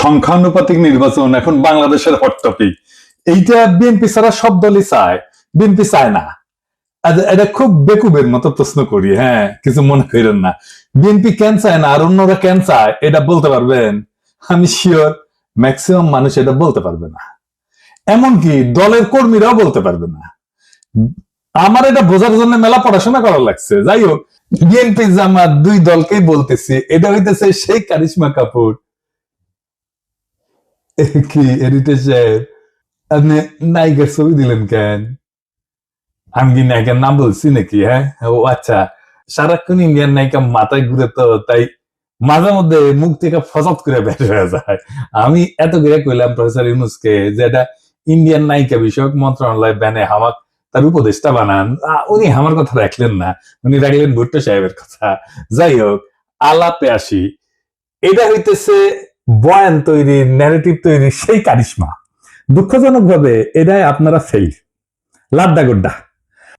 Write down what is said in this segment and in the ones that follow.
সংখ্যানুপাতিক নির্বাচন এখন বাংলাদেশের হট টপিক। এইটা বিএনপি ছাড়া সব দলই চায়, বিএনপি চায় না। এটা খুব বেকুবের মতো প্রশ্ন করি, হ্যাঁ, কিছু মনে করেন না। বিএনপি কেন চায় না আর অন্যরা কেন চায় এটা বলতে পারবেন? আমি শিওর ম্যাক্সিমাম মানুষ এটা বলতে পারবে না, এমনকি দলের কর্মীরাও বলতে পারবে না। আমার এটা বোঝার জন্য মেলা পড়াশোনা করা লাগছে। যাই হোক, বিএনপি জামাত দুই দলকেই বলতেছি, এটা হইতেছে সেই কারিশমা কাপুর কি এডিটর সাহেব, আপনি নায়িকার ছবি দিলেন কেন? আমি কি নায়িকার নাম বলছি নাকি? হ্যাঁ, ও আচ্ছা, সারাক্ষণ ইন্ডিয়ান নায়িকা মাথায় ঘুরে তো, তাই মাঝে মধ্যে মুখ থেকে ফসত করে বের হয়ে যায়। আমি এত করে কইলাম প্রফেসর ইউনূসকে যে এটা ইন্ডিয়ান নায়িকা বিষয়ক মন্ত্রণালয় ব্যানে হামাক তার উপদেষ্টা বানান, উনি আমার কথা রাখলেন না, উনি রাখলেন ভুট্টো সাহেবের কথা। যাই হোক, আলাপে আসি। এটা হইতেছে বয়ান তৈরি, ন্যারেটিভ তৈরি সেই কারিশমা। দুঃখজনক ভাবে এটাই আপনারা ফেল, লাড্ডা গোড্ডা।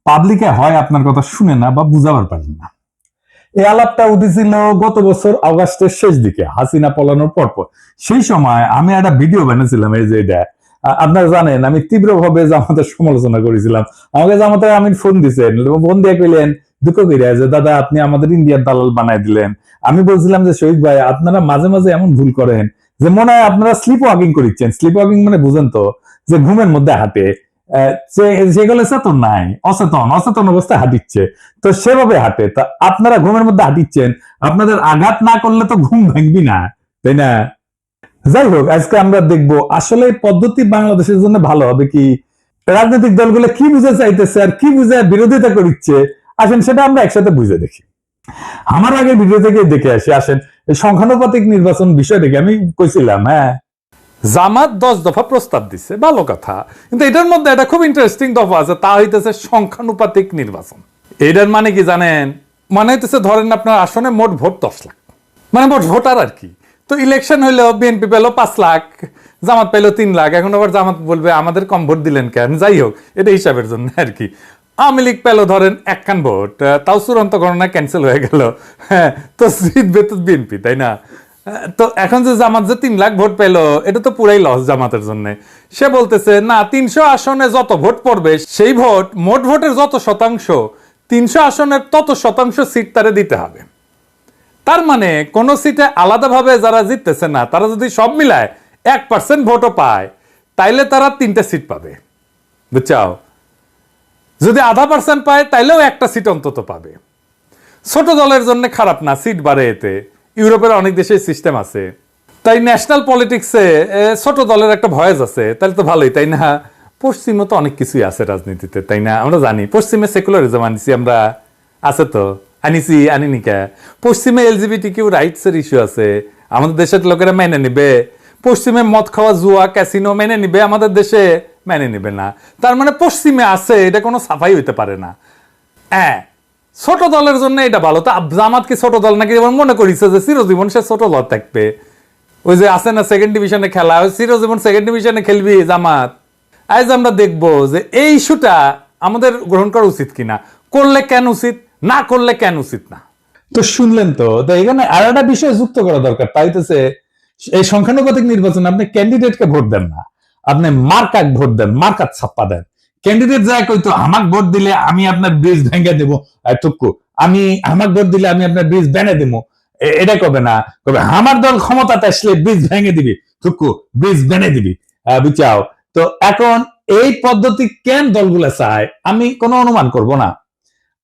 পাবলিকে হয় আপনার কথা শুনে না বা বুঝাবার পারেন না। এই আলাপটা উঠেছিল গত বছর অগাস্টের শেষ দিকে, হাসিনা পলানোর পর। সেই সময় আমি একটা ভিডিও বানিয়েছিলাম, এই যে এটা আপনারা জানেন, আমি তীব্রভাবে জামাতের সমালোচনা করেছিলাম। আমাকে জামাতে আমি ফোন দিচ্ছেন, ফোন দিয়ে কইলেন দুঃখ করিয়া যে দাদা আপনি আমাদের ইন্ডিয়ার দালাল বানাই দিলেন। আমি বলছিলাম যে শহীদ ভাই, আপনারা মাঝে মাঝে এমন ভুল করেন যে মনে হয় আপনারা স্লিপ ওয়াকিং করিচ্ছেন। স্লিপ ওয়াকিং মানে বুঝেন তো, যে ঘুমের মধ্যে হাঁটে, যেগুলো চেতন নাই, অচেতন অবস্থায় হাঁটিচ্ছে, তো সেভাবে হাঁটে। তা আপনারা ঘুমের মধ্যে হাঁটিচ্ছেন, আপনাদের আঘাত না করলে তো ঘুম ভাঙবি না, তাই না? যাই হোক, আজকে আমরা দেখব আসলে এই পদ্ধতি বাংলাদেশের জন্য ভালো হবে কি, রাজনৈতিক দলগুলো কি বুঝে চাইতেছে আর কি বুঝে বিরোধিতা করছে। আসেন সেটা আমরা একসাথে বুঝে দেখি। আমার আগে ভিডিও থেকে দেখে আসি। আসেন, এই সংখ্যানুপাতিক নির্বাচন বিষয়টাকে আমি কইছিলাম, হ্যাঁ, জামাত 10 দফা প্রস্তাব দিচ্ছে, ভালো কথা, কিন্তু এটার মধ্যে একটা খুব ইন্টারেস্টিং দফা আছে, তা হইতেছে সংখ্যানুপাতিক নির্বাচন। এটার মানে কি জানেন? মানে হইতেছে ধরেন আপনার আসনে মোট ভোট 10 লাখ, মানে মোট ভোটার আর কি। তো ইলেকশন হইলেও বিএনপি পেলো 5 লাখ, জামাত পেলো 3 লাখ। এখন আবার জামাত বলবে আমাদের কম ভোট দিলেন কেন? যাই হোক, এটা হিসাবের জন্য আর কি। আওয়ামী লীগ পেলো ধরেন 1 ভোট, তাও চূড়ান্ত গণনা ক্যান্সেল হয়ে গেল। হ্যাঁ, তো জিতবে তো বিএনপি, তাই না? তো এখন যে জামাত যে 3 লাখ ভোট পেলো, এটা তো পুরাই লস জামাতের জন্য। সে বলতেছে না, 300 আসনে যত ভোট পড়বে সেই ভোট, মোট ভোটের যত শতাংশ, 300 আসনের তত শতাংশ সিট তারে দিতে হবে। তার মানে কোন সিটে আলাদাভাবে যারা জিততেছে না, তারা যদি সব মিলায় 1% ভোটও পায়, তাইলে তারা 3টা সিট পাবে, বুঝছাও? যদি 0.5% পায়, তাইলেও একটা সিট অন্তত পাবে। ছোট দলের জন্য খারাপ না, সিট বাড়ে এতে। ইউরোপের অনেক দেশে সিস্টেম আছে। তাই ন্যাশনাল পলিটিক্সে ছোট দলের একটা ভয়েস আছে, তাহলে তো ভালোই, তাই না? পশ্চিমে তো অনেক কিছুই আছে রাজনীতিতে, তাই না? আমরা জানি পশ্চিমে সেকুলারিজম আনিছি আমরা, আছে তো, আনিনি কে? পশ্চিমে LGBTQ রাইটস এর ইস্যু আছে, আমাদের দেশের লোকেরা মেনে নিবে? পশ্চিমে মদ খাওয়া, জুয়া, ক্যাসিনো মেনে নিবে? আমাদের দেশে মেনে নিবে না। তার মানে পশ্চিমে আছে, এটা কোনো সাফাই হইতে পারে না। হ্যাঁ, ছোট দলের জন্য এটা ভালো। তা জামাত কি ছোট দল নাকি? মনে করিছে যে চিরজীবন সে ছোট দল থাকবে? ওই যে আছে না সেকেন্ড ডিভিশনে খেলা, ওই চিরজীবন সেকেন্ড ডিভিশনে খেলবি জামাত? আজ আমরা দেখবো যে এই ইস্যুটা আমাদের গ্রহণ করা উচিত কিনা, করলে কেন উচিত, না করলে কেন উচিত না। তো শুনলেন তো, এখানে আর একটা বিষয় যুক্ত করা দরকার। তাই হচ্ছে এই সংখ্যানুপাতিক নির্বাচন আপনি ক্যান্ডিডেটকে ভোট দেন না, আপনি মার্কাক ভোট দেন, মার্কাত ছাপ্পা দেন। ক্যান্ডিডেট যায় কইতো আমাক ভোট দিলে আমি আপনার ব্রিজ ভেঙে দেবো, টুকু আমি আমাক ভোট দিলে আমি আপনার ব্রিজ ভেঙে দেবো, এটা কবে না, কবে আমার দল ক্ষমতাতে আসলে ব্রিজ ভেঙে দিবি, টুকু ব্রিজ ভেঙে দিবি, বুঝাও? তো এখন এই পদ্ধতি কেন দলগুলা চায় আমি কোনো অনুমান করব না,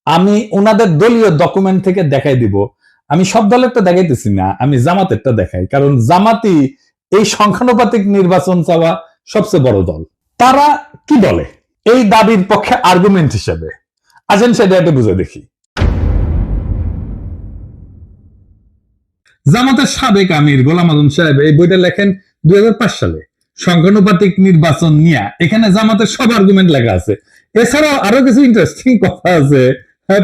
আমি ওনাদের দলীয় ডকুমেন্ট থেকে দেখাই দিব। আমি সব দলেরটা দেখাইতেছি না, আমি জামাতেরটা দেখাই, কারণ জামাতই এই সংখ্যানুপাতিক নির্বাচন চাওয়া সবচেয়ে বড় দল। তারা কি বলে এই দাবির পক্ষে আর্গুমেন্ট হিসেবে? আসেন সেটা একটু বুঝে দেখি। জামাতের সাবেক আমির গোলাম আজম সাহেব এই বইটা লেখেন 2005 সালে, সংখ্যানুপাতিক নির্বাচন নিয়ে। এখানে জামাতের সব আর্গুমেন্ট লেখা আছে। এছাড়াও আরো কিছু ইন্টারেস্টিং কথা আছে,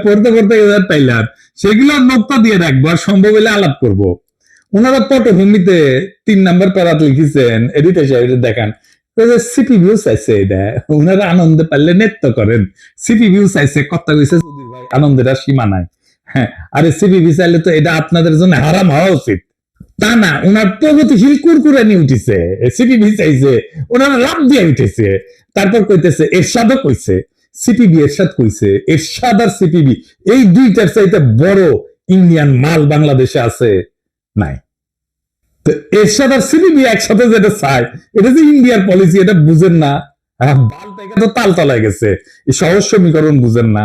পড়তে পড়তে পাইলাম, সেগুলো নোক্তা দিয়ে রাখবো, আর সম্ভব হলে আলাপ করব। ওনারা পটভূমিতে 3 নম্বর প্যারাত লিখেছেন, এডিটর সাহেব দেখান, সিপি ভিউ চাইছে, এটা ওনারা আনন্দে পারলে নৃত্য করেন। সিপি ভিউ চাইছে, কথা কইছে আনন্দের আর সীমা নাই। হ্যাঁ, আরে সিপি ভিউ চাইলে তো এটা আপনাদের জন্য হারাম হওয়া উচিত। তা না, ওনার প্রগতিশীল কুরকুরানি উঠেছে, সিপিবি চাইছে, ওনারা লাভ দিয়ে উঠেছে। তারপর কইতেছে এরশাদও কইছে, সিপিবি এরশাদ কইছে, এরশাদ আর সিপিবি এই দুইটার চাইতে বড় ইন্ডিয়ান মাল বাংলাদেশে আছে নাই। তো এরশাদ আর সিপিবি একসাথে যেটা চায়, এটা যে ইন্ডিয়ার পলিসি, এটা বুঝেন না। বাল থেকে তো তাল তলায় গেছে, এই সহজ সমীকরণ বুঝেন না।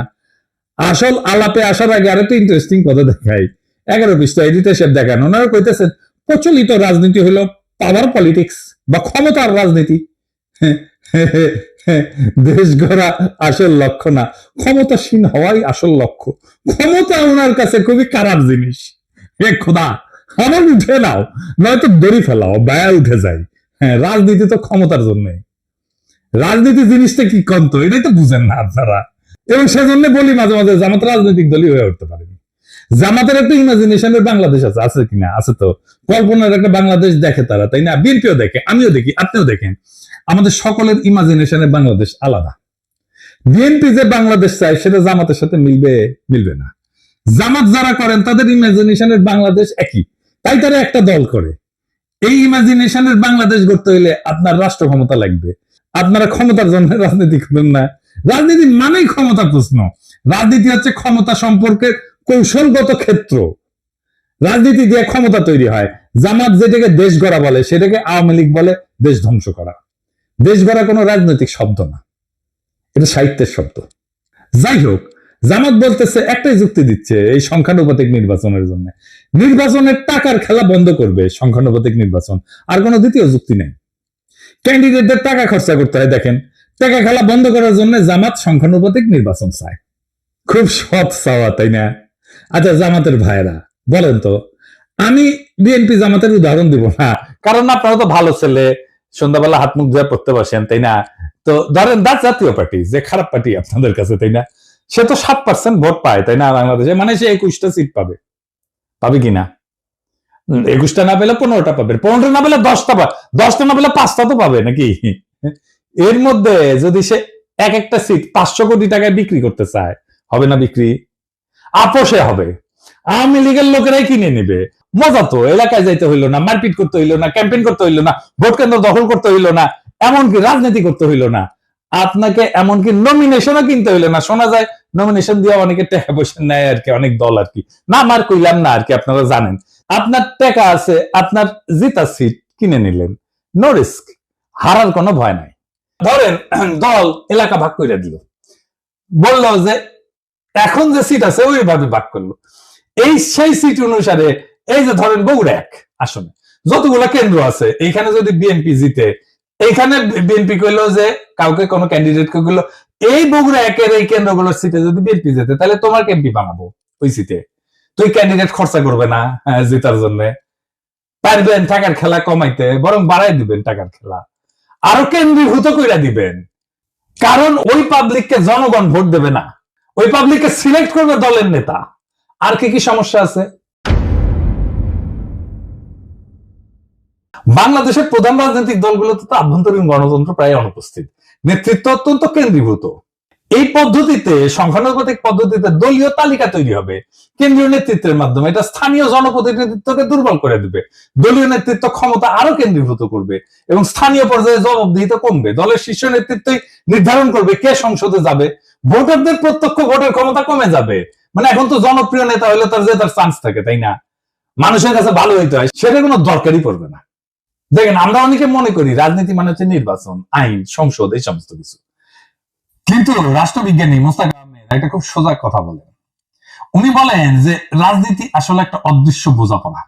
আসল আলাপে আসার আগে আরেকটা ইন্টারেস্টিং কথা দেখাই, 11 পৃষ্ঠা এডিটরশিপ দেখান। ওনারা কইতেছেন প্রচলিত রাজনীতি হলো পাওয়ার পলিটিক্স বা ক্ষমতার রাজনীতি। দেশ গড়া আসল লক্ষ্য না, ক্ষমতাসীন হওয়াই আসল লক্ষ্য। ক্ষমতা ওনার কাছে খুবই খারাপ জিনিস। খোদা আমার উঠে নাও, নয়তো দড়ি ফেলাও, ব্যয় উঠে যায়। হ্যাঁ, রাজনীতি তো ক্ষমতার জন্য। রাজনীতি জিনিসটা কি কন্ত, এটাই তো বুঝেন না আপনারা। এবং সেজন্য বলি মাঝে মাঝে জামাত রাজনৈতিক দলই হয়ে উঠতে পারেনি। জামাতের একটা ইমাজিনেশনের বাংলাদেশ আছে, আছে কিনা? আছে তো। কল্পনার একটা বাংলাদেশ দেখে তারা, তাই না? বিএনপিও দেখে, আমিও দেখি, আপনিও দেখেন। আমাদের সকলের ইমাজিনেশনের বাংলাদেশ আলাদা। বিএনপি যে বাংলাদেশ চায় সেটা জামাতের সাথে মিলবে? মিলবে না। জামাত যারা করেন তাদের ইমাজিনেশনের বাংলাদেশ একই, তাই তারা একটা দল করে। এই ইমাজিনেশনের বাংলাদেশ গড়তে হইলে আপনার রাষ্ট্র ক্ষমতা লাগবে। আপনারা ক্ষমতার জন্য রাজনীতি করেন না। রাজনীতি মানেই ক্ষমতা প্রশ্ন। রাজনীতি হচ্ছে ক্ষমতা সম্পর্কের কৌশলগত ক্ষেত্র। রাজনীতি দিয়ে ক্ষমতা তৈরি হয়। জামাত যেটাকে দেশ গড়া বলে সেটাকে আওয়ামী লীগ বলে দেশ ধ্বংস করা। দেশ গড়া কোনো রাজনৈতিক শব্দ না, এটা সাহিত্যের শব্দ। যাই হোক, জামাত বলতেছে, একটাই যুক্তি দিচ্ছে এই সংখ্যানুপাতিক নির্বাচনের জন্য। নির্বাচনের টাকার খেলা বন্ধ করবে সংখ্যানুপাতিক নির্বাচন, আর কোনো দ্বিতীয় যুক্তি নেই। ক্যান্ডিডেটদের টাকা খরচা করতে হয়। দেখেন, টাকা খেলা বন্ধ করার জন্য জামাত সংখ্যানুপাতিক নির্বাচন চায়। খুব সৎ চাওয়া, তাই না? আচ্ছা জামাতের ভাইরা বলেন তো, আমি বিএনপি জামাতের উদাহরণ দিব না, কারণ আপনারা তো ভালো ছেলে, সন্ধ্যাবেলা হাত মুখ ধুয়ে পড়তে বসেন, তাই না? তো ধরেন জাতীয় পার্টি যে খারাপ পার্টি আপনাদের কাছে, তাই না? সে তো 7% ভোট পায়, তাই না? বাংলাদেশে মানে সে 21টা সিট পাবে, পাবে কিনা? 21টা না পেলে 15টা পাবে, 15টা না পেলে 10টা পাবে, 10টা না পেলে 5টা তো পাবে নাকি? এর মধ্যে যদি সে এক একটা সিট 500 কোটি টাকায় বিক্রি করতে চায়, হবে না বিক্রি? আপোষে হবে। আওয়ামী লীগের লোকেরাই কিনে নেবে। মজা তো, এলাকায় যাইতে হইলো না, মারপিট করতে হইলো না, ক্যাম্পেইন করতে হইলো না, ভোট কেন্দ্র দখল করতে হইলো না, এমনকি রাজনীতি করতে হইলো না, আপনাকে এমনকি নমিনেশনও কিনতে হইলো না। শোনা যায় নমিনেশন দিয়ে অনেকে টাকা পয়সা নেয় আর কি, অনেক দল আর কি। না আমার কইলাম না আর কি, আপনারা জানেন। আপনার টাকা আছে, আপনার জিতা সিট কিনে নিলেন, নো রিস্ক, হারার কোনো ভয় নাই। ধরেন দল এলাকা ভাগ করে দিল, বললো যে এখন যে সিট আছে ওইভাবে ভাগ করলো। এই সেই সিট অনুসারে এই যে ধরেন বগুড়া 1 আসনে যতগুলো কেন্দ্র আছে, এইখানে যদি বিএনপি জিতে, এইখানে বিএনপি কইলো যে কাউকে কোনো ক্যান্ডিডেট কে কইলো এই বগুড়া 1-এর এই কেন্দ্রগুলোর সিটে যদি বিএনপি জিতে তাহলে তোমার এমপি বানাবো ওই সিটে। তুই ক্যান্ডিডেট খরচা করবে না জেতার জন্য, পারবেন টাকার খেলা কমাইতে, বরং বাড়াই দিবেন টাকার খেলা, আরো কেন্দ্রীভূত কইরা দিবেন। কারণ ওই পাবলিককে জনগণ ভোট দেবে না, ওই পাবলিককে সিলেক্ট করবে দলের নেতা। আর কি কি সমস্যা আছে? বাংলাদেশের প্রধান রাজনৈতিক দলগুলোতে তো আভ্যন্তরীণ গণতন্ত্র প্রায় অনুপস্থিত, নেতৃত্ব অত্যন্ত কেন্দ্রীভূত। এই পদ্ধতিতে, সংখ্যানুপাতিক পদ্ধতিতে দলীয় তালিকা তৈরি হবে কেন্দ্রীয় নেতৃত্বের মাধ্যমে। এটা স্থানীয় জনপ্রতিনিধিত্বকে দুর্বল করে দিবে। দলীয় নেতৃত্ব ক্ষমতা আরো কেন্দ্রীভূত করবে এবং স্থানীয় পর্যায়ে জবাবদিহিতা কমবে। দলের শীর্ষ নেতৃত্বই নির্ধারণ করবে কে সংসদে যাবে। ভোটারদের প্রত্যক্ষ ভোটের ক্ষমতা কমে যাবে। মানে এখন তো জনপ্রিয় নেতা হলে তার জেতার চান্স থাকে, তাই না? মানুষের কাছে ভালো হইতে হয়, সেটা কোনো দরকারই পড়বে না। দেখেন, আমরা অনেকে মনে করি রাজনীতি মানে হচ্ছে নির্বাচন, আইন, সংসদ, এই সমস্ত কিছু। কিন্তু রাষ্ট্রবিজ্ঞানী মোস্তাক আহমেদ একটা খুব সোজা কথা বলেন। উনি বলেন যে রাজনীতি আসলে একটা অদৃশ্য বোঝাপড়া।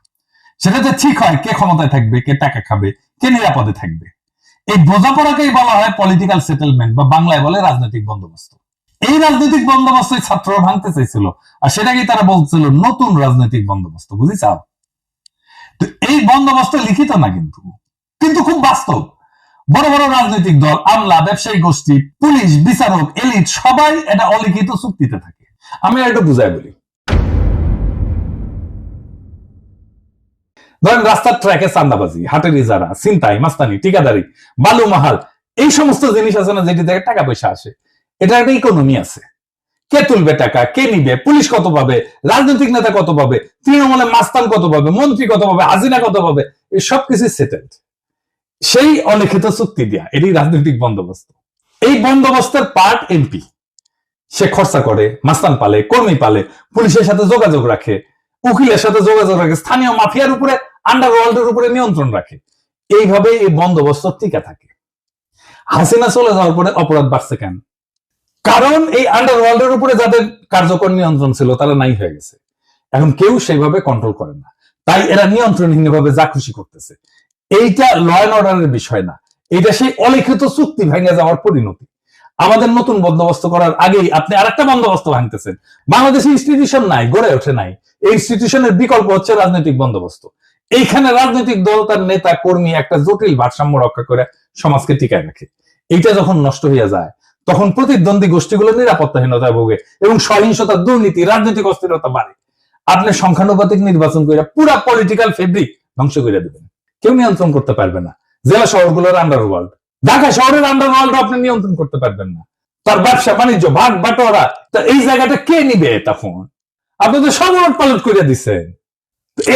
সেটাতে ঠিক হয় কে ক্ষমতায় থাকবে, কে টাকা খাবে, কে নিরাপদে থাকবে। এই বোঝাপড়াকেই বলা হয় পলিটিক্যাল সেটেলমেন্ট, বা বাংলায় বলে রাজনৈতিক বন্দোবস্ত। এই রাজনৈতিক বন্দোবস্তই ছাত্ররা ভাঙতে চাইছিল, আর সেটাকেই তারা বলছিল নতুন রাজনৈতিক বন্দোবস্ত। বুঝিস? তো এই বন্দোবস্ত লিখিত না, কিন্তু কিন্তু খুব বাস্তব। বড় বড় রাজনৈতিক দল, আমলা, ব্যবসায়ী গোষ্ঠী, পুলিশ, বিচারক, এলিট সবাই এটা অলিখিত চুক্তিতে থাকে। আমি একটু বুঝাই বলি। ধরেন রাস্তার ট্র্যাকে চাঁদাবাজি, হাটের ইজারা, ছিনতাই, মাস্তানি, ঠিকাদারি, বালু মাহাল, এই সমস্ত জিনিস আছে না যেটি থেকে টাকা পয়সা আসে, এটা একটা ইকোনমি আছে। কে তুলবে টাকা, কে নিবে, পুলিশ কত পাবে, রাজনৈতিক নেতা কত পাবে, তৃণমূলের মাস্তান কত পাবে, মন্ত্রী কত পাবে, হাসিনা কত পাবে, এই সবকিছু সেটেলড সেই অলিখিত চুক্তি দিয়া। এটি রাজনৈতিক বন্দোবস্ত। এই বন্দোবস্তের পার্ট এমপি। সে খরচা করে, মাস্তান পালে, কর্মী পালে, পুলিশের সাথে যোগাযোগ রাখে, উকিলের সাথে যোগাযোগ রাখে, স্থানীয় মাফিয়ার উপরে, আন্ডারওয়ার্ল্ডের উপরে নিয়ন্ত্রণ রাখে। এইভাবে এই বন্দোবস্ত টিকে থাকে। হাসিনা চলে যাওয়ার পরে অপরাধ বাড়ছে কেন? কারণ এই আন্ডারওয়ার্ল্ডের উপরে যাদের কার্যকর নিয়ন্ত্রণ ছিল তারা নাই হয়ে গেছে। এখন কেউ সেইভাবে কন্ট্রোল করে না, তাই এরা নিয়ন্ত্রণহীনভাবে যা খুশি করতেছে। এইটা ল অ্যান্ড অর্ডারের বিষয় না, এটা সেই অলিখিত চুক্তি ভেঙে যাওয়ার পরিণতি। আমাদের নতুন বন্দোবস্ত করার আগেই আপনি আরেকটা বন্দোবস্ত ভাঙতেছেন। বাংলাদেশে ইনস্টিটিউশন নাই, গড়ে ওঠে নাই। এই ইনস্টিটিউশনের বিকল্প হচ্ছে রাজনৈতিক বন্দোবস্ত। এইখানে রাজনৈতিক দল, তার নেতা কর্মী একটা জটিল ভারসাম্য রক্ষা করে সমাজকে টিকায় রাখে। এইটা যখন নষ্ট হয়ে যায় তখন প্রতিদ্বন্দ্বী গোষ্ঠীগুলো নিরাপত্তাহীনতায় ভোগে এবং সহিংসতা, দুর্নীতি, রাজনৈতিক অস্থিরতা বাড়ে। আপনি সংখ্যানুপাতিক নির্বাচন করে পুরা পলিটিক্যাল ফেব্রিক ধ্বংস করে দেবেন। কেউ নিয়ন্ত্রণ করতে পারবে না। জেলা শহরগুলোর আন্ডারওয়ার্ল্ড, ঢাকা শহরের আন্ডারওয়ার্ল্ড আপনি নিয়ন্ত্রণ করতে পারবেন না। তার ব্যবসা বাণিজ্য, ভাগ বাটোয়ারা, এই জায়গাটা কে নিবে? তখন আপনি তো সব উলট পালট করে দিচ্ছেন।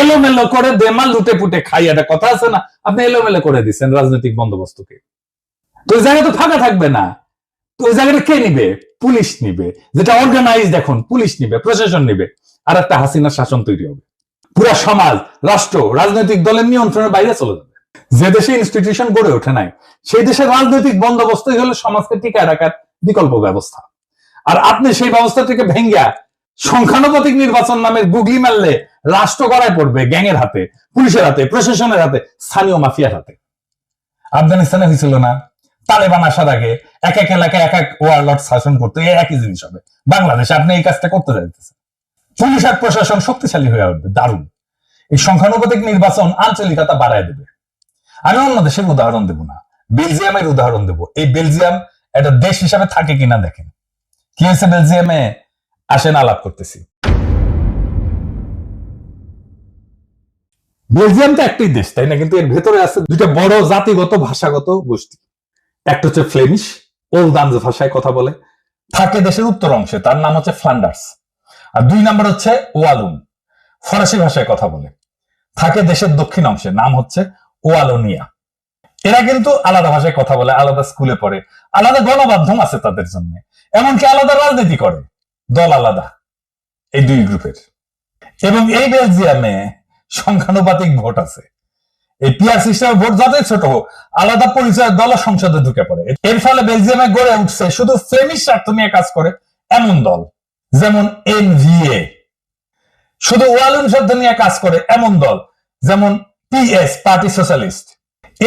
এলোমেলো করে দেমাল লুটে পুটে খাই, একটা কথা আছে না, আপনি এলোমেলো করে দিচ্ছেন রাজনৈতিক বন্দোবস্তকে। তো ওই জায়গা তো ফাঁকা থাকবে না। তো ওই জায়গাটা কে নিবে? পুলিশ নিবে, যেটা অর্গানাইজড। এখন পুলিশ নিবে, প্রশাসন নিবে, আর একটা হাসিনার শাসন তৈরি হবে। পুরা সমাজ, রাষ্ট্র, রাজনৈতিক দলের নিয়ন্ত্রণের বাইরে চলে যাবে। যে দেশে ইনস্টিটিউশন গড়ে ওঠে নাই সেই দেশের রাজনৈতিক বন্দোবস্তই হলো সমাজকে টিকায় রাখার বিকল্প ব্যবস্থা। আর আপনি সেই ব্যবস্থাটিকে ভেঙ্গা সংখ্যানুপাতিক নির্বাচন নামের গুগলি মারলে রাষ্ট্র গড়ায় পড়বে গ্যাংয়ের হাতে, পুলিশের হাতে, প্রশাসনের হাতে, স্থানীয় মাফিয়ার হাতে। আফগানিস্তানে হয়েছিল না, তালেবান আসার আগে এক এক এলাকায় এক এক ওয়ারলর্ড শাসন করতে, একই জিনিস হবে। বাংলাদেশে আপনি এই কাজটা করতে যাইতেছেন। পুলিশ আর প্রশাসন শক্তিশালী হয়ে উঠবে, দারুণ। এই সংখ্যানুপাতিক নির্বাচন আঞ্চলিকতা বাড়ায় দেবে। আমি অন্য দেশের উদাহরণ দেব না, বেলজিয়ামের উদাহরণ দেব। এই বেলজিয়াম একটা দেশ হিসাবে থাকে কিনা দেখেন। কি হয়েছে বেলজিয়ামে? আসেন আলাপ করতেছি। বেলজিয়াম তো একটাই দেশ, তাই না? কিন্তু এর ভেতরে আছে দুইটা বড় জাতিগত ভাষাগত গোষ্ঠী। একটা হচ্ছে ফ্লেমিশ, ওলদান্স ভাষায় কথা বলে, থাকে দেশের উত্তর অংশে, তার নাম হচ্ছে ফ্লান্ডার্স। আর দুই নম্বর হচ্ছে ওয়ালুন, ফরাসি ভাষায় কথা বলে, থাকে দেশের দক্ষিণ অংশে, নাম হচ্ছে ওয়ালোনিয়া। এরা কিন্তু আলাদা ভাষায় কথা বলে, আলাদা স্কুলে পড়ে, আলাদা গণমাধ্যম আছে তাদের জন্য, এমনকি আলাদা রাজনীতি করে, দল আলাদা এই দুই গ্রুপের। এবং এই বেলজিয়ামে সংখ্যানুপাতিক ভোট আছে। এই পিয়ার সিস্টেমে ভোট যতই ছোট হোক, আলাদা পরিচয়ের দল সংসদে ঢুকে পড়ে। এর ফলে বেলজিয়ামে গড়ে উঠছে শুধু ফ্লেমিশ স্বার্থ নিয়ে কাজ করে এমন দল, যেমন এনভিএ। শুধু ওয়ালুন স্বার্থ নিয়ে কাজ করে এমন দল, যেমন পিএস, পার্টি সোশ্যালিস্ট।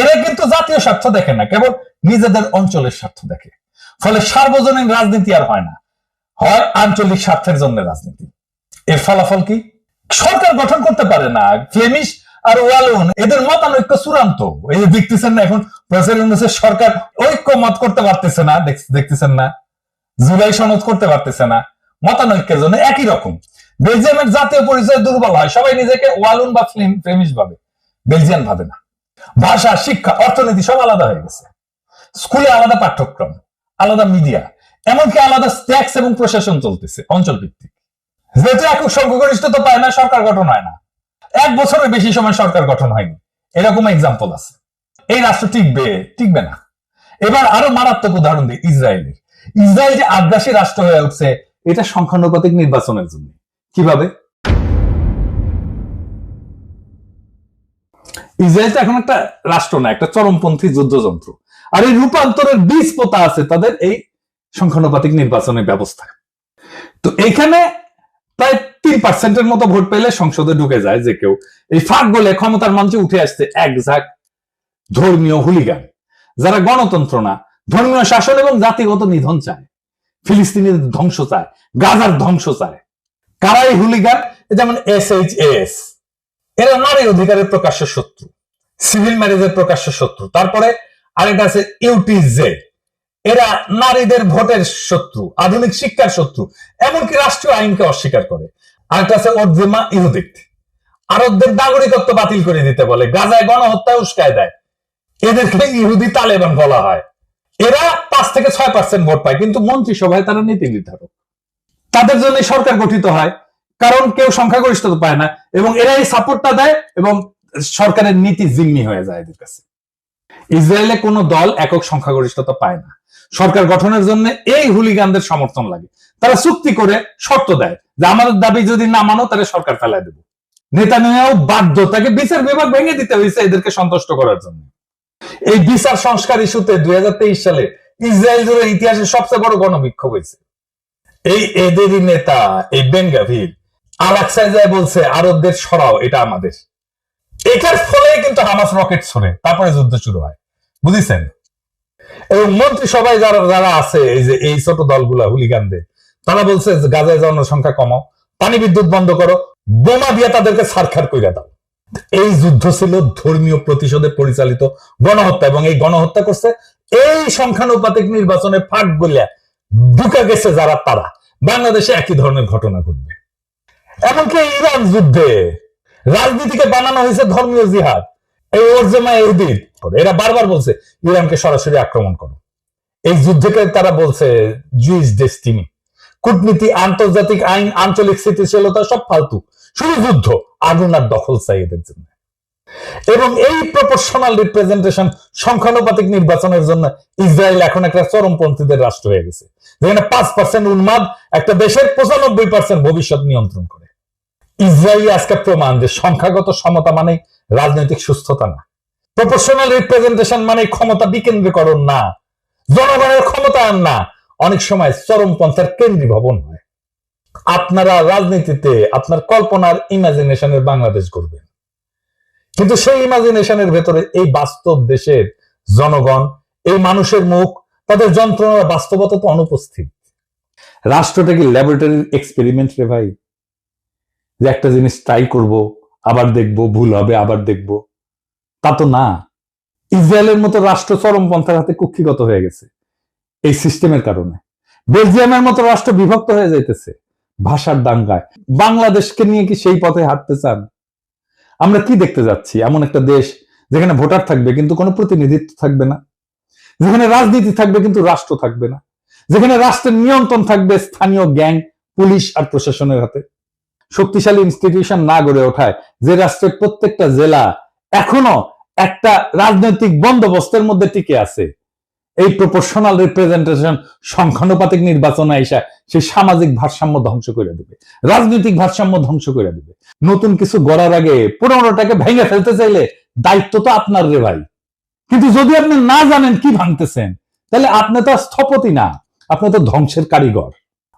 এরা কিন্তু জাতীয় স্বার্থ দেখে না, কেবল নিজেদের অঞ্চলের স্বার্থ দেখে। ফলে সার্বজনীন রাজনীতি আর হয় না, হয় আঞ্চলিক স্বার্থের জন্য রাজনীতি। এর ফলাফল কি? সরকার গঠন করতে পারে না। ফ্লেমিশ আর ওয়ালুন এদের মতানৈক্য চূড়ান্ত। এই যে দেখতেছেন না, এখন প্রফেসর ইউনূসের সরকার ঐক্য মত করতে পারতেছে না, দেখতেছেন না, জুলাই সনদ করতে পারতেছে না, মতানৈক্যের জন্য। একই রকম বেলজিয়ামের জাতীয় পরিচয় দুর্বল হয়, সবাই নিজেকে ওয়ালুন বা ফ্লেমিশ ভাবে, বেলজিয়ান ভাবে না। ভাষা, শিক্ষা, অর্থনীতি সব আলাদা হয়ে গেছে। স্কুলে আলাদা পাঠ্যক্রম, আলাদা মিডিয়া, এমনকি আলাদা ট্যাক্স এবং প্রশাসন চলতেছে অঞ্চল ভিত্তিক। যেহেতু একক সংখ্যাগরিষ্ঠতা পায় না, সরকার গঠন হয় না। 1 বছরের বেশি সময় সরকার গঠন হয়নি, এরকম এক্সাম্পল আছে। এই রাষ্ট্র টিকবে না। এবার আরো মারাত্মক উদাহরণ দিই ইসরায়েলের। ইসরায়েল যে আগ্রাসী রাষ্ট্র হয়ে উঠছে, এটা সংখ্যানুপাতিক নির্বাচনের জন্য। কিভাবে? ইসরায়েল এখন একটা রাষ্ট্র না, একটা চরমপন্থী যুদ্ধযন্ত্র। আর এই রূপান্তরের বীজ পোতা আছে তাদের এই সংখ্যানুপাতিক নির্বাচনের ব্যবস্থা। তো এইখানে প্রায় 3% মতো ভোট পেলে সংসদে ঢুকে যায় যে কেউ। এই ফাঁক গলে ক্ষমতার মঞ্চে উঠে আসছে এক ঝাঁক ধর্মীয় হুলিগান, যারা গণতন্ত্র না, ধর্মীয় শাসন এবং জাতিগত নিধন চায়, ফিলিস্তিনের ধ্বংস চায়, গাজার ধ্বংস চায়। কারা এই হুলিগান? যেমন SHAS, এরা নারী অধিকারের প্রকাশ্য শত্রু, সিভিল ম্যারেজের প্রকাশ্য শত্রু। তারপরে আরেকটা আছে UTZ, এরা নারীদের ভোটের শত্রু, আধুনিক শিক্ষার শত্রু, এমনকি রাষ্ট্রীয় আইনকে অস্বীকার করে। আরেকটা আছে ওরজেমা ইহুদিক, আরবদের নাগরিকত্ব বাতিল করে দিতে বলে, গাজায় গণহত্যা উস্কায় দেয়। এদেরকে ইহুদি তালেবান বলা হয়। এরা 5 থেকে 6% ভোট পায়, কিন্তু মন্ত্রিসভায় তারা নীতি নির্ধারক। তাদের জন্য সরকার গঠিত হয়, কারণ কেউ সংখ্যাগরিষ্ঠতা পায় না এবং এরা এই সাপোর্টটা দেয় এবং সরকারের নীতি জিম্মি হয়ে যায় এদের কাছে। ইসরায়েলে কোনো দল একক সংখ্যাগরিষ্ঠতা পায় না। সরকার গঠনের জন্য এই হুলিগানদের সমর্থন লাগে। তারা চুক্তি করে শর্ত দেয় যে আমাদের দাবি যদি না মানো তাহলে সরকার ফেলায় দেব। নেতানিয়াহু বাধ্য, তাকে বিচার বিভাগ ভেঙে দিতে হয়েছে এদেরকে সন্তুষ্ট করার জন্য। এই বিচার সংস্কার ইস্যুতে 2023 সালে ইসরায়েল জুড়ে ইতিহাসের সবচেয়ে বড় গণবিক্ষোভ হয়েছে। এই এদেরই নেতা এই বেন গাভির আল-আকসায় যায় বলছে আরবদের সরাও, এটা আমাদের। এটার ফলে কিন্তু হামাস রকেট ছড়ে, তারপরে যুদ্ধ শুরু হয়, বুঝেছেন? এবং মন্ত্রিসভায় যারা যারা আছে এই যে এই ছোট দলগুলা হুলিগানদের, তারা বলছে গাজায় জনসংখ্যা কমাও, পানি বিদ্যুৎ বন্ধ করো, বোমা দিয়ে তাদেরকে ছারখার কইরা দাও। এই যুদ্ধ ছিল ধর্মীয় প্রতিশোধে পরিচালিত গণহত্যা এবং এই গণহত্যা করছে এই সংখ্যানুপাতিক নির্বাচনে ফাঁক গলিয়া ঢুকে গেছে যারা, তারা বাংলাদেশে একই ধরনের ঘটনা ঘটবে। এমনকি ইরান যুদ্ধে রাজনীতিকে বানানো হয়েছে ধর্মীয় জিহাদ। এই ওরজেমা ইহুদির এরা বারবার বলছে ইরানকে সরাসরি আক্রমণ করো। এই যুদ্ধকে তারা বলছে জুইস ডেস্টিনি। কূটনীতি, আন্তর্জাতিক আইন, আঞ্চলিক স্থিতিশীলতা সব ফালতু, শুধু যুদ্ধ, আগুন আর দখল চাই এদের জন্য। এবং এই প্রপোর্শনাল রিপ্রেজেন্টেশন সংখ্যানুপাতিক নির্বাচনের জন্য ইসরায়েল এখন একটা চরমপন্থীদের রাষ্ট্র হয়ে গেছে, যেখানে 5% উন্মাদ একটা দেশের 95% ভবিষ্যৎ নিয়ন্ত্রণ করে। ইসরায়েল আজকে প্রমাণ যে সংখ্যাগত সমতা মানে রাজনৈতিক সুস্থতা না, প্রপোর্শনাল রিপ্রেজেন্টেশন মানে ক্ষমতা বিকেন্দ্রীকরণ না, জনগণের ক্ষমতায়ন না, অনেক সময় চরমপন্থার কেন্দ্রীভবন হয়। আপনারা রাজনীতিতে আপনার কল্পনার ইমাজিনেশনের বাংলাদেশ করবেন, কিন্তু সেই ইমাজিনেশনের ভেতরে এই বাস্তব দেশের জনগণ, এই মানুষের মুখ, তাদের যন্ত্রণার বাস্তবতা তো অনুপস্থিত। রাষ্ট্রটা কি ল্যাবরেটরির এক্সপেরিমেন্ট রে ভাই, যে একটা জিনিস ট্রাই করব, আবার দেখব, ভুল হবে, আবার দেখব? তা তো না। ইসরায়েলের মতো রাষ্ট্র চরমপন্থার হাতে কুক্ষিগত হয়ে গেছে এই সিস্টেমের কারণে। বেলজিয়ামের মতো রাষ্ট্র বিভক্ত হয়ে যাইতেছে ভাষার দাঙ্গায়। বাংলাদেশকে নিয়ে কি সেই পথে হাঁটতে চান? আমরা কি দেখতে যাচ্ছি? এমন একটা দেশ যেখানে ভোটার থাকবে কিন্তু কোনো প্রতিনিধিত্ব থাকবে না, যেখানে রাজনীতি থাকবে কিন্তু রাষ্ট্র থাকবে না, যেখানে রাষ্ট্রের নিয়ন্ত্রণ থাকবে স্থানীয় গ্যাং, পুলিশ আর প্রশাসনের হাতে। শক্তিশালী ইনস্টিটিউশন না গড়ে ওঠায় যে রাষ্ট্রের প্রত্যেকটা জেলা এখনো একটা রাজনৈতিক বন্দোবস্তের মধ্যে টিকে আছে, এই প্রপোর্শনাল রিপ্রেজেন্টেশন সংখ্যানুপাতিক নির্বাচনে আইসা সেই সামাজিক ভারসাম্য ধ্বংস করে দেবে, রাজনৈতিক ভারসাম্য ধ্বংস করে দেবে। নতুন কিছু গড়ার আগে পুরোনোটাকে ভেঙে ফেলতে চাইলে দায়িত্ব তো আপনার রে ভাই। কিন্তু যদি আপনি না জানেন কি ভাঙতেছেন, তাহলে আপনি তো স্থপতি না, আপনি তো ধ্বংসের কারিগর।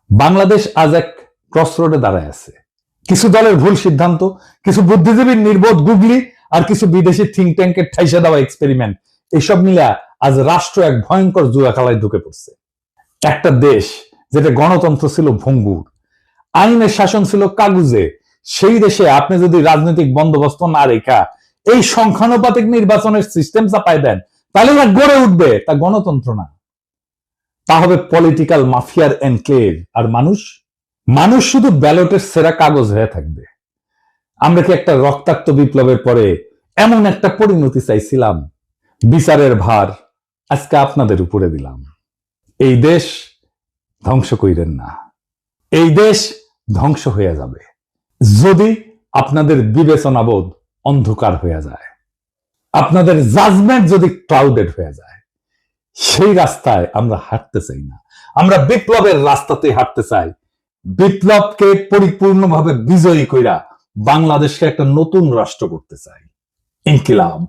বাংলাদেশ আজ এক ক্রসরোডে দাঁড়ায় আছে। কিছু দলের ভুল সিদ্ধান্ত, কিছু বুদ্ধিজীবীর নির্বোধ গুগলি আর কিছু বিদেশি থিঙ্ক ট্যাঙ্কের ঠাইসা দেওয়া এক্সপেরিমেন্ট, এসব মিলে আজ রাষ্ট্র এক ভয়ঙ্কর জুয়া খেলায় ঢুকে পড়ছে। একটা দেশ যেটা গণতন্ত্র ছিল ভঙ্গুর, আইনের শাসন ছিল কাগুজে, সেই দেশে আপনি যদি রাজনৈতিক বন্দোবস্ত না রেখা এই সংখ্যানুপাতিক নির্বাচনের সিস্টেম চাপায় দেন, তাহলে ওরা গড়ে উঠবে তা গণতন্ত্র না, তা হবে পলিটিক্যাল মাফিয়ার এনক্লেভ। আর মানুষ শুধু ব্যালটের সেরা কাগজ হয়ে থাকবে। আমরা কি একটা রক্তাক্ত বিপ্লবের পরে এমন একটা পরিণতি চাইছিলাম? বিচারের ভার আজকে আপনাদের উপরে দিলাম। এই দেশ ধ্বংস কইরেন না, এই দেশ ধ্বংস হয়ে যাবে যদি আপনাদের বিবেচনাবোধ অন্ধকার হয়ে যায়, আপনাদের জাজমেন্ট যদি ক্লাউডেড হয়ে যায়। সেই রাস্তায় আমরা হাঁটতে চাই না, আমরা বিপ্লবের রাস্তাতে হাঁটতে চাই। বিপ্লবকে পরিপূর্ণভাবে বিজয়ী কইরা বাংলাদেশকে একটা নতুন রাষ্ট্র করতে চাই। ইনকিলাব।